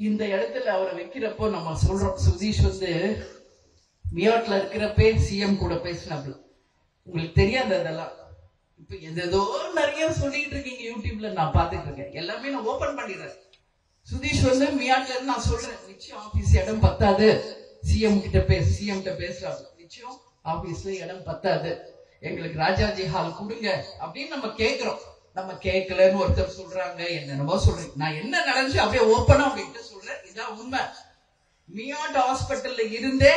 இந்த இடத்துல அவரை வைக்கிறப்போ நம்ம சொல்றோம், சுதீஷ் வந்து மியாட்ல இருக்கிறப்பே சிஎம் கூட பேசினாப்ல. உங்களுக்கு தெரியாது அதெல்லாம். இப்ப ஏதோ நிறைய சொல்லிட்டு இருக்கீங்க யூடியூப்ல, நான் பாத்துட்டு இருக்கேன். எல்லாமே நான் ஓபன் பண்ணிடுறேன். சுதீஷ் வந்து மியாட்ல இருந்து நான் சொல்றேன், நிச்சயம் ஆபீஸ் இடம் பத்தாது, சிஎம் கிட்ட பேசுறாங்க, நிச்சயம் ஆபீஸ்ல இடம் பத்தாது, எங்களுக்கு ராஜாஜி ஹால் கொடுங்க அப்படின்னு நம்ம கேட்கிறோம். நம்ம கேட்கலன்னு ஒருத்தர் சொல்றாங்க, என்னென்னமோ சொல்றேன். நான் என்ன நடந்துச்சு அப்படியே ஓப்பனா அப்படின்ட்டு சொல்றேன். இதான் உண்மை. மியாட் ஹாஸ்பிட்டல்ல இருந்தே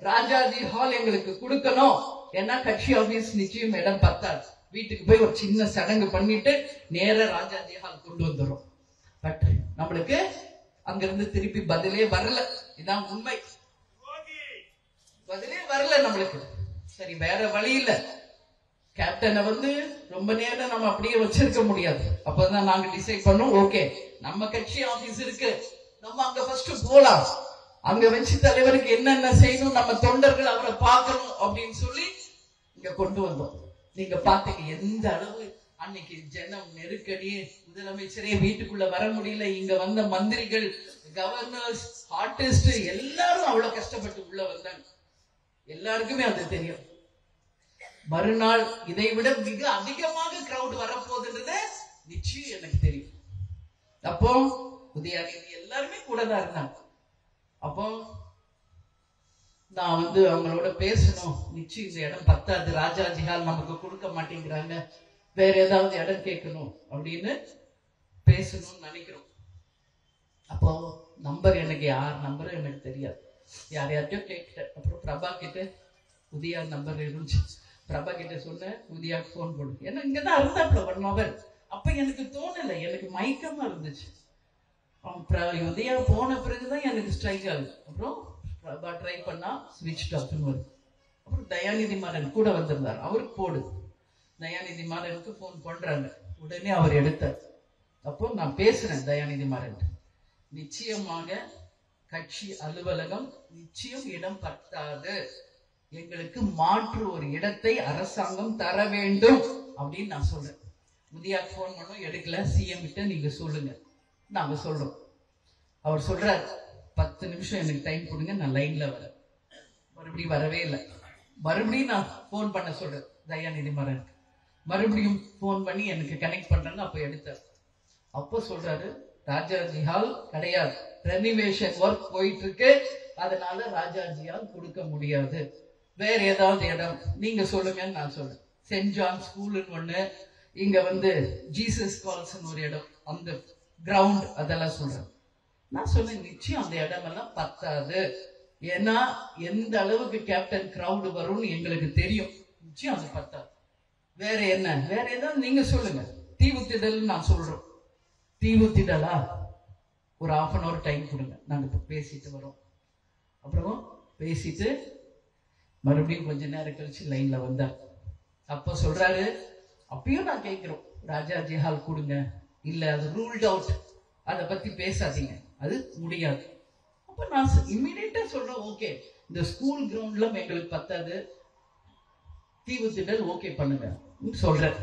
ராஜாஜி ஹால் எங்களுக்கு கொடுக்கணும், ஏன்னா கட்சி ஆபீஸ் நிச்சயம் இடம் பத்தாது. வீட்டுக்கு போய் ஒரு சின்ன சடங்கு பண்ணிட்டு நேர ராஜாஜி ஹால் கொண்டு வந்துடும். பட் நம்மளுக்கு அங்கிருந்து திருப்பி பதிலே வரல. இதான் உண்மை. பதிலே வரல நம்மளுக்கு. சரி, வேற வழி இல்ல. கேப்டனை வந்து ரொம்ப நேரம் நம்ம அப்படியே வச்சிருக்க முடியாது. அப்பதான் நாங்க டிசைட் பண்ணோம், ஓகே நம்ம கட்சி ஆபீஸ் இருக்கு, நம்ம அங்க ஃபர்ஸ்ட் போலாம், அங்க வச்சு தலைவருக்கு என்னென்ன செய்யணும், நம்ம தொண்டர்கள் அவரை பார்க்கணும் அப்படின்னு சொல்லி இங்க கொண்டு வந்தோம். நீங்க பாத்தீங்க எந்த அளவு அன்னைக்கு ஜனம் நெருக்கடி, முதலமைச்சரே வீட்டுக்குள்ள வர முடியல, இங்க வந்த மந்திரிகள், கவர்னர்ஸ், ஆர்டிஸ்ட் எல்லாரும் அவ்வளவு கஷ்டப்பட்டு உள்ள வந்தாங்க. எல்லாருக்குமே அது தெரியும். மறுநாள் இதை விட மிக அதிகமாக கிரௌட் வரப்போகுதுன்றது நிச்சயம் எனக்கு தெரியும். அப்போ உதயநிதி எல்லாருமே கூட தான் இருந்தாங்க. அப்போ நான் வந்து அவங்களோட பேசணும், நிச்சயம் இந்த இடம் பத்தாது, ராஜாஜி ஹால் நமக்கு கொடுக்க மாட்டேங்கிறாங்க, வேற ஏதாவது இடம் கேட்கணும் அப்படின்னு பேசணும்னு நினைக்கிறோம். அப்போ நம்பர் எனக்கு யார் நம்பர் எனக்கு தெரியாது, யாரையார்ட்டையும் கேட்டேன். அப்புறம் பிரபா கிட்ட உதயா நம்பர் இருந்துச்சு. பிரபா கிட்ட சொன்ன, உதயாக்கு போன் போடு, ஏன்னா இங்கதான் இருந்தாப்ல 1 hour. அப்ப எனக்கு தோணல, எனக்கு மயக்கமா இருந்துச்சு. உதயா போன பிறகுதான் எனக்கு ஸ்ட்ரைக் ஆகுது. அப்புறம் பிரபா ட்ரை பண்ணா ஸ்விட்ச் ஆஃப்னு வருது. அப்புறம் தயாநிதி மாறன் கூட வந்திருந்தார், அவருக்கு போடு. தயாநிதி மாறனுக்கு போன் பண்றாங்க, உடனே அவர் எடுத்தார். அப்போ நான் பேசுறேன் தயாநிதி மாறன், நிச்சயமாக கட்சி அலுவலகம் நிச்சயம் இடம் பத்தாது, எங்களுக்கு மாற்று ஒரு இடத்தை அரசாங்கம் தர வேண்டும் அப்படின்னு நான் சொல்றேன். உதயா போன் பண்ணும், எடுக்கல. சிஎம் கிட்ட நீங்க சொல்லுங்க, நாங்க சொல்றோம். அவர் சொல்றாரு, 10 நிமிஷம் எனக்கு டைம் கொடுங்க, நான் லைன்ல வரேன். மறுபடியும் வரவே இல்லை. மறுபடியும் நான் போன் பண்ண சொல்றேன் தயாநிதி மாறனுக்கு. மறுபடியும் போன் பண்ணி எனக்கு கனெக்ட் பண்றாங்க. அப்ப எடுத்தார். அப்ப சொல்றாரு, ராஜாஜி ஹால் கிடையாது, ரெனிவேஷன் ஒர்க் போயிட்டு இருக்கு, அதனால ராஜாஜி ஹால் கொடுக்க முடியாது, வேற ஏதாவது இடம் நீங்க சொல்லுங்கன்னு நான் சொல்றேன். சென்ட் ஜான் ஸ்கூல்னு ஒண்ணு, இங்க வந்து ஜீசஸ் கால்ஸ் ஒரு இடம், அந்த கிரவுண்ட், அதெல்லாம் சொல்றேன். நான் சொன்னேன், நிச்சயம் அந்த இடமெல்லாம் பத்தாது, ஏன்னா எந்த அளவுக்கு கேப்டன் கிரவுடு வரும்னு எங்களுக்கு தெரியும், நிச்சயம் அது பத்தாது. வேற என்ன, வேற ஏதாவது நீங்க சொல்லுங்க. தீவுத்திடல் நான் சொல்றோம். தீவுத்திடலா, ஒரு 1/2 hour டைம் கொடுங்க, நாங்க பேசிட்டு வரோம். அப்புறம் பேசிட்டு மறுபடியும் கொஞ்ச நேரம் கழிச்சு லைன்ல வந்தார். அப்ப சொல்றாரு, அப்பயும் நான் கேட்கிறோம், ராஜாஜி ஹால் கொடுங்க, இல்ல அது ரூல்ட் அவுட், அதை பத்தி பேசாதீங்க, அது முடியாது. அப்ப நான் இம்மிடியேட்டா சொல்றேன், ஓகே இந்த ஸ்கூல் கிரவுண்ட்ல எங்களுக்கு பத்தாது, தீவுத்திடல் ஓகே பண்ணுங்க சொல்றேன்.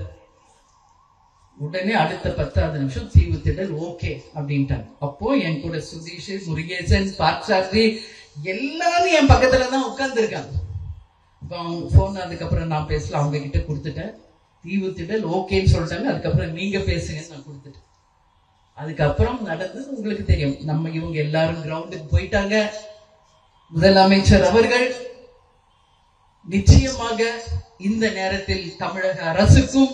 உடனே அடுத்த 10வது நிமிஷம் தீவுத்திடல் ஓகே அப்படின்ட்டாங்க. அப்போ என் கூட சுதீஷ், முருகேசன், பார்சாரதி எல்லாரும் என் பக்கத்துலதான் உட்கார்ந்து இருக்காங்க. இப்போ அவங்க போன் அதுக்கப்புறம் நான் பேசல, அவங்க கிட்ட கொடுத்துட்டேன். தீவுத்திடல் ஓகேன்னு சொல்லிட்டாங்க. அதுக்கப்புறம் நீங்க பேசுங்கன்னு நான் கொடுத்துட்டேன். அதுக்கப்புறம் நடந்தது உங்களுக்கு தெரியும். நம்ம இவங்க எல்லாரும் கிரவுண்டுக்கு போயிட்டாங்க. முதலமைச்சர் அவர்கள் நிச்சயமாக இந்த நேரத்தில் தமிழக அரசுக்கும்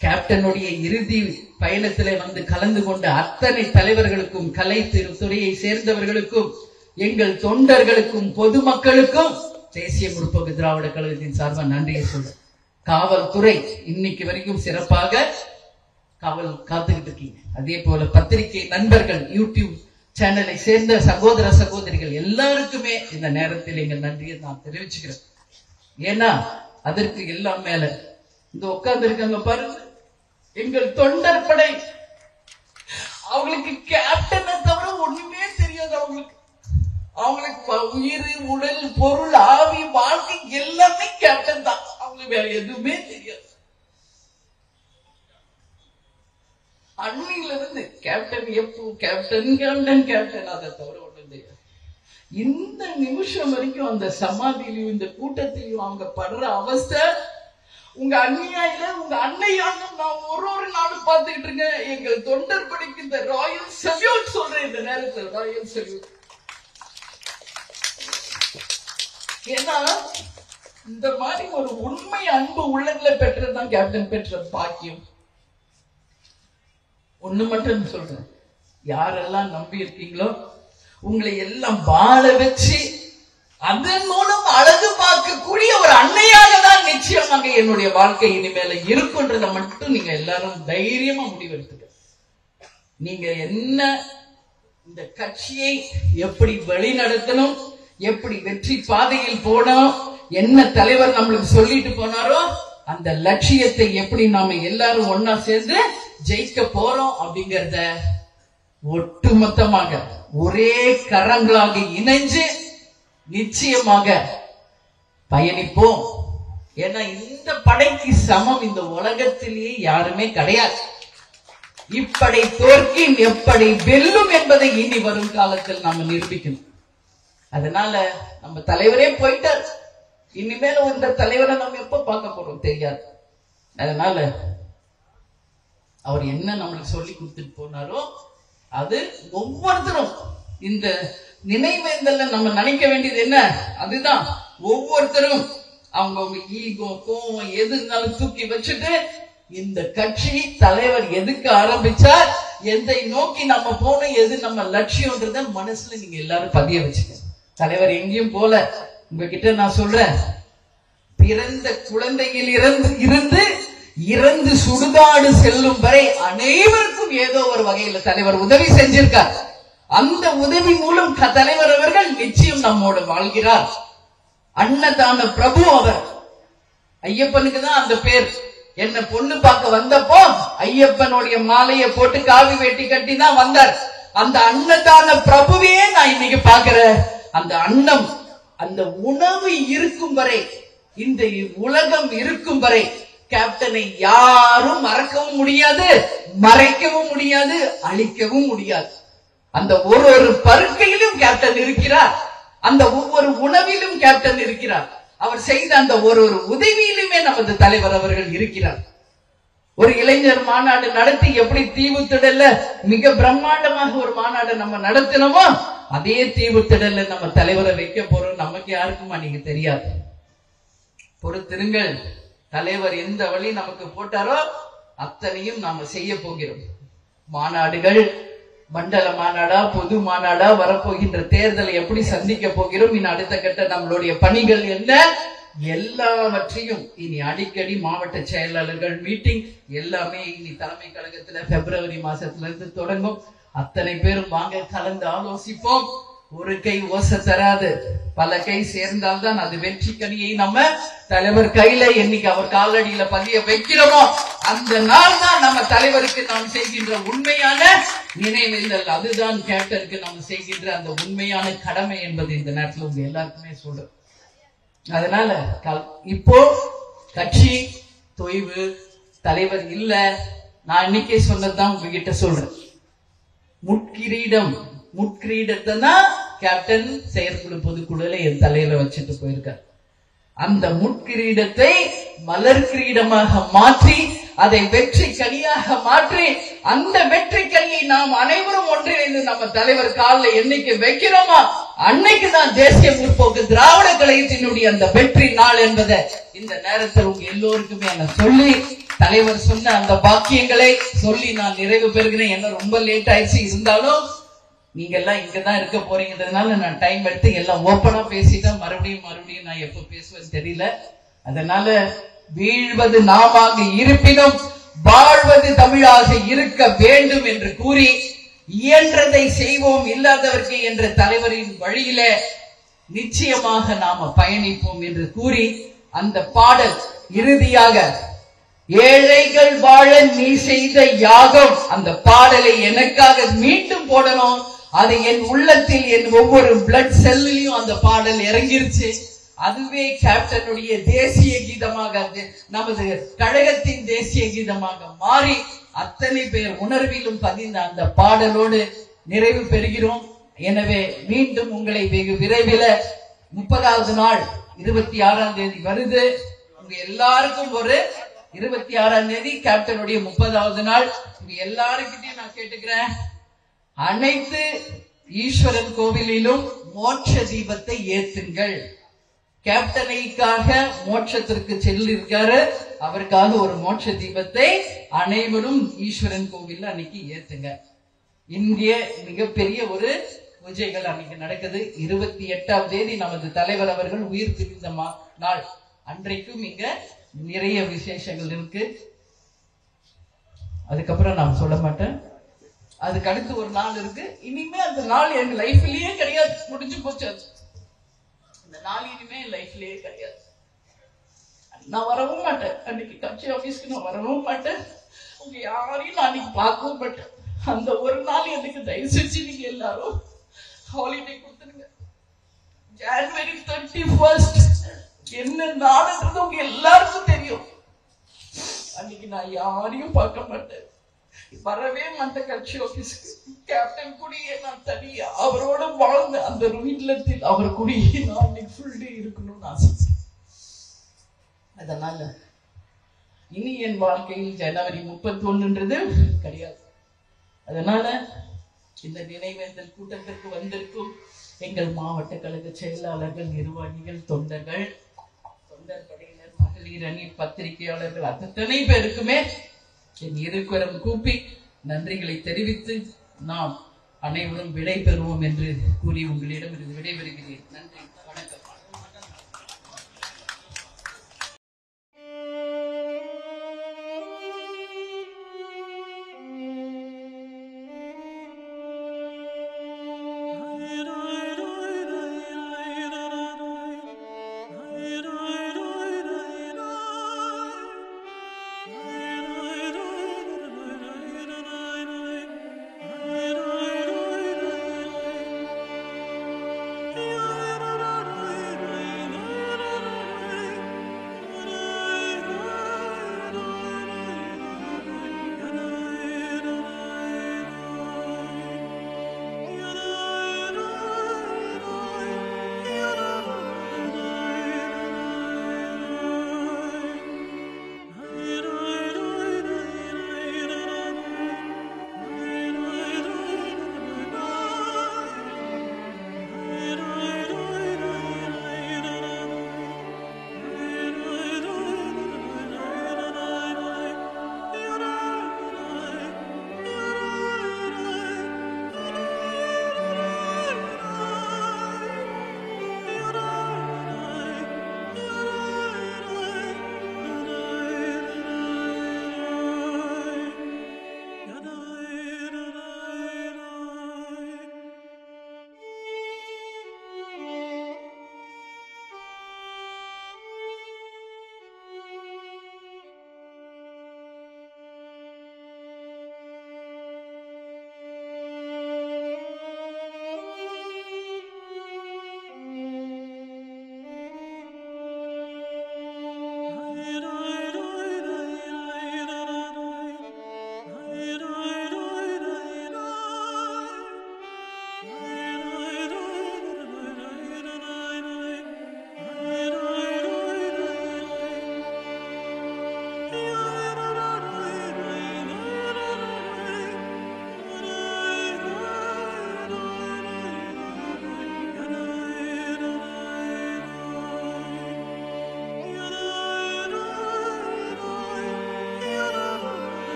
கேப்டனுடைய இறுதி பயணத்திலே வந்து கலந்து கொண்ட அத்தனை தலைவர்களுக்கும், கலை துறையை சேர்ந்தவர்களுக்கும், எங்கள் தொண்டர்களுக்கும், பொதுமக்களுக்கும் தேசிய முற்போக்கு திராவிட கழகத்தின் சார்பாக நன்றியை சொல்றேன். காவல்துறை இன்னைக்கு வரைக்கும் சிறப்பாக காவல் காத்துக்கிட்டு இருக்கீங்க. அதே போல பத்திரிகை நண்பர்கள், யூடியூப் சேனலை சேர்ந்த சகோதர சகோதரிகள் எல்லாருக்குமே இந்த நேரத்தில் எங்கள் நன்றியை நான் தெரிவிச்சுக்கிறேன். ஏன்னா அதற்கு எல்லாம் மேல இந்த உட்கார்ந்து இருக்காங்க பாருங்க, எங்கள் தொண்டர் படை. அவங்களுக்கு கேப்டனை தவிர ஒண்ணுமே தெரியாது. அவங்களுக்கு உயிர், உடல், பொருள், ஆவி, வாழ்க்கை எல்லாமே கேப்டன் தான். அவங்களுக்கு வேற எதுவுமே தெரியாது. அன்னையில இருந்து கேப்டன் எப்போ கேப்டன் கேப்டன் கேப்டன், அதை தவிர ஒண்ணு தெரியாது. இந்த நிமிஷம் வரைக்கும் அந்த சமாதியிலையும் இந்த கூட்டத்திலையும் அவங்க படுற அவஸ்தை உங்க அண்ணியாயில உங்க அன்னையாலும் நான் ஒரு நாளும் பார்த்துக்கிட்டு இருக்கேன். எங்கள் தொண்டர் பணிக்கு இந்த ராயல் சல்யூட் சொல்றேன் இந்த நேரத்தில், ராயல் சல்யூட். ஏன்னா இந்த மாதிரி ஒரு உண்மை அன்பு உள்ளத்துல பெற்றதுதான் கேப்டன் பெற்ற பாக்கியம். ஒண்ணு மட்டும் சொல்றேன், யாரெல்லாம் நம்பி இருக்கீங்களோ உங்களை எல்லாம் வாழ வச்சு அதன் மூலம் அழகு பார்க்கக்கூடிய ஒரு அன்னையாக தான் நிச்சயமாக என்னுடைய வாழ்க்கை இனிமேல இருக்குன்றத மட்டும் நீங்க எல்லாரும் தைரியமா முடிவெடுத்துக்க. நீங்க என்ன இந்த கட்சியை எப்படி வழி நடத்தணும், எப்படி வெற்றி பாதையில் போனோம், என்ன தலைவர் நம்மளுக்கு சொல்லிட்டு போனாரோ அந்த லட்சியத்தை எப்படி நாம எல்லாரும் ஒன்னா சேர்ந்து ஜெயிக்க போறோம் அப்படிங்கறத ஒட்டுமொத்தமாக ஒரே கரங்களாக இணைஞ்சு நிச்சயமாக பயணிப்போம். ஏன்னா இந்த படைக்கு சமம் இந்த உலகத்திலேயே யாருமே கிடையாது. இப்படை தோற்கின் எப்படி வெல்லும் என்பதை இனி வரும் காலத்தில் நாம நிரூபிக்கணும். அதனால நம்ம தலைவரே போயிட்டார், இனிமேல இந்த தலைவரை நம்ம எப்ப பார்க்க போறோம் தெரியாது. அதனால அவர் என்ன நம்மளுக்கு சொல்லி கொடுத்துட்டு போனாரோ அது ஒவ்வொருத்தரும் இந்த நினைவேந்தல்ல நம்ம நினைக்க வேண்டியது என்ன, அதுதான் ஒவ்வொருத்தரும் அவங்க ஈகோ கோவம் எது இருந்தாலும் தூக்கி வச்சுட்டு இந்த கட்சி தலைவர் எதுக்கு ஆரம்பிச்சார், எதை நோக்கி நம்ம போனோம், எது நம்ம லட்சியம்ன்றத மனசுல நீங்க எல்லாரும் பதிய வச்சுக்க. தலைவர் எங்கேயும் போல, உங்ககிட்ட நான் சொல்றேன், பிறந்த குழந்தையில் இருந்து இறந்து சுடுகாடு செல்லும் வரை அனைவருக்கும் ஏதோ ஒரு வகையில தலைவர் உதவி செஞ்சிருக்கார். அந்த உதவி மூலம் தலைவர் அவர்கள் நிச்சயம் நம்மோடு வாழ்கிறார். அன்னதான பிரபு அவர். ஐயப்பனுக்கு தான் அந்த பேர். என்ன பொண்ணு பார்க்க வந்தப்போ ஐயப்பனுடைய மாலையை போட்டு காவி வேட்டி கட்டி தான் வந்தார். அந்த அன்னதான பிரபுவே நான் இன்னைக்கு பாக்குறேன். அந்த அன்னம், அந்த உணவு இருக்கும் வரை, இந்த உலகம் இருக்கும் வரை கேப்டனை யாரும் மறக்கவும் முடியாது, மறைக்கவும் முடியாது, அழிக்கவும் முடியாது. அந்த ஒரு பருக்கையிலும் கேப்டன் இருக்கிறார், அந்த ஒவ்வொரு உணவிலும் கேப்டன் இருக்கிறார். அவர் செய்த அந்த ஒரு உதவியிலுமே நமது தலைவர் அவர்கள் இருக்கிறார். ஒரு இளைஞர் மாநாடு நடத்தி எப்படி தீவுத்திடல மிக பிரம்மாண்டமாக ஒரு மாநாடு நம்ம நடத்தினோமோ அதே தீவுத்திடல நம்ம தலைவரை வைக்க போறோம். நமக்கு யாருக்குமா நீங்க தெரியாது, பொறுத்திருங்கள். தலைவர் எந்த வழி நமக்கு போட்டாரோ அத்தனையும் நாம செய்ய போகிறோம். மாநாடுகள், மண்டல மாநாடா பொது மாநாடா, வரப்போகின்ற தேர்தலை எப்படி சந்திக்க போகிறோம், இனி அடுத்த கட்ட நம்மளுடைய பணிகள் என்ன, எல்லாவற்றையும் இனி அடிக்கடி மாவட்ட செயலாளர்கள் மீட்டிங் எல்லாமே இனி தலைமை கழகத்துல பிப்ரவரி மாசத்துல இருந்து தொடங்கும். அத்தனை பேரும் வாங்க கலந்து ஆலோசிப்போம். ஒரு கை ஓசை தராது, பல கை சேர்ந்தால்தான் அது வெற்றி கனியை நம்ம தலைவர் கையில என்னைக்கு அவர் காலடியில பதிய வைக்கிறோமோ அந்த நாள் தான் நம்ம தலைவருக்கு நாம் செய்கின்ற உண்மையான நினைவேந்தல். அதுதான் கேப்டனுக்கு நாம் செய்கின்ற அந்த உண்மையான கடமை என்பது இந்த நேரத்தில் உங்க எல்லாருக்குமே சொல்றேன். அதனால இப்போ கட்சி தொய்வு, தலைவர் இல்ல, நான் இன்னைக்கே சொன்னதுதான் உங்ககிட்ட சொல்றேன். முட்கிரீடத்தை தான் கேப்டன் செயற்குழு பொதுக்குழுல என் தலையில வச்சுட்டு போயிருக்கார். அந்த முட்கிரீடத்தை மலர் கிரீடமாக மாற்றி அதை வெற்றி கனியாக மாற்றி அந்த வெற்றி கனியை நாம் அனைவரும் ஒன்றிணைந்து நம்ம தலைவர் காலில் என்னைக்கு வைக்கிறோமா அன்னைக்குதான் தேசிய முற்போக்கு திராவிட கழகத்தினுடைய அந்த வெற்றி நாள் என்பதை இந்த நேரத்தில் உங்க எல்லோருக்குமே நான் சொல்லி, தலைவர் சொன்ன அந்த பாக்கியங்களை சொல்லி நான் நிறைவு பெறுகிறேன். என்ன ரொம்ப லேட் ஆயிடுச்சு, இருந்தாலும் நீங்க எல்லாம் இங்கதான் இருக்க போறீங்கிறதுனால நான் டைம் எடுத்து எல்லாம் ஓப்பனா பேசிட்டேன். மறுபடியும் நான் எப்ப பேசுவேன்னு தெரியல. அதனால வீழ்வது நாமாக இருப்பினும் வாழ்வது தமிழாக இருக்க வேண்டும் என்று கூறி, இயன்றதை செய்வோம் இல்லாதவர்க்கு என்ற தலைவரின் வழியில நிச்சயமாக நாம பயணிப்போம் என்று கூறி, அந்த பாடல் இறுதியாக ஏழைகள் வாழ நீ செய்த யாகம், அந்த பாடலை எனக்காக மீண்டும் போடணும். அது என் உள்ளத்தில் என் ஒவ்வொரு பிளட் செல்லிலையும் அந்த பாடல் இறங்கிருச்சு. அதுவே கேப்டனுடைய தேசிய கீதமாக, நமது கழகத்தின் தேசிய கீதமாக மாறி அத்தனை பேர் உணர்விலும் பதிந்த அந்த பாடலோடு நிறைவு பெறுகிறோம். எனவே மீண்டும் உங்களை வெகு விரைவில் 30வது நாள் 26ஆம் தேதி வருது. உங்க எல்லாருக்கும் ஒரு 26ஆம் தேதி கேப்டனுடைய 30வது நாள். உங்க எல்லாருக்கிட்டையும் நான் கேட்டுக்கிறேன், அனைத்து ஈஸ்வரன் கோவிலிலும் மோட்ச தீபத்தை ஏத்துங்கள். கேப்டனைக்காக மோட்சத்திற்கு செல்லிருக்காரு, அவருக்காக ஒரு மோட்ச தீபத்தை அனைவரும் ஈஸ்வரன் கோவில் அன்னைக்கு ஏத்துங்க. இங்கே மிகப்பெரிய ஒரு பூஜைகள் அன்னைக்கு நடக்குது. 28ஆம் தேதி நமது தலைவர் அவர்கள் உயிர் பிரிந்த நாள். அன்றைக்கும் இங்க நிறைய விசேஷங்கள் இருக்கு. அதுக்கப்புறம் நான் சொல்ல மாட்டேன். அதுக்கு அடுத்து ஒரு நாள் இருக்கு. இனிமே அந்த நாள் எங்க லைஃப்லயே கிடையாது, முடிஞ்சு போச்சு. அந்த நாள் இனிமே லைஃப்லயே கிடையாது. நான் வரவும் மாட்டேன், அன்னைக்கு கட்சி ஆபீஸ்க்கு நான் வரவும் மாட்டேன். உங்க யாரையும் நான் அன்னைக்கு பார்க்கவும் மாட்டேன். அந்த ஒரு நாள் எனக்கு தயவு செஞ்சு நீங்க எல்லாரும் ஹாலிடே கொடுத்துருங்க. ஜனவரி 31 என்ன நாளுன்றது உங்க எல்லாருக்கும் தெரியும். அன்னைக்கு நான் யாரையும் பார்க்க மாட்டேன், வரவே மாட்டேன் கட்சி ஆபீஸ்க்கு. கேப்டன் கூடியே நான் தனியா அவரோட வாழ்ந்த அந்த இல்லத்தில் அவர் கூடியே நான் அன்னைக்கு ஃபுல் டே இருக்கணும்னு ஆசைப்பேன். அதனால இனி என் வாழ்க்கையில் ஜனவரி 31ன்றது கிடையாது. அதனால இந்த நினைவேந்தல் கூட்டத்திற்கு வந்திருக்கும் எங்கள் மாவட்ட கழக செயலாளர்கள், நிர்வாகிகள், தொண்டர்கள், தொண்டர் படையினர், மகளிர் அணி, பத்திரிகையாளர்கள் அத்தனை பேருக்குமே என் இருக்கரம் கூப்பி நன்றிகளை தெரிவித்து நாம் அனைவரும் விடை பெறுவோம் என்று கூறி உங்களிடம் விடைபெறுகிறேன். நன்றி, வணக்கம்.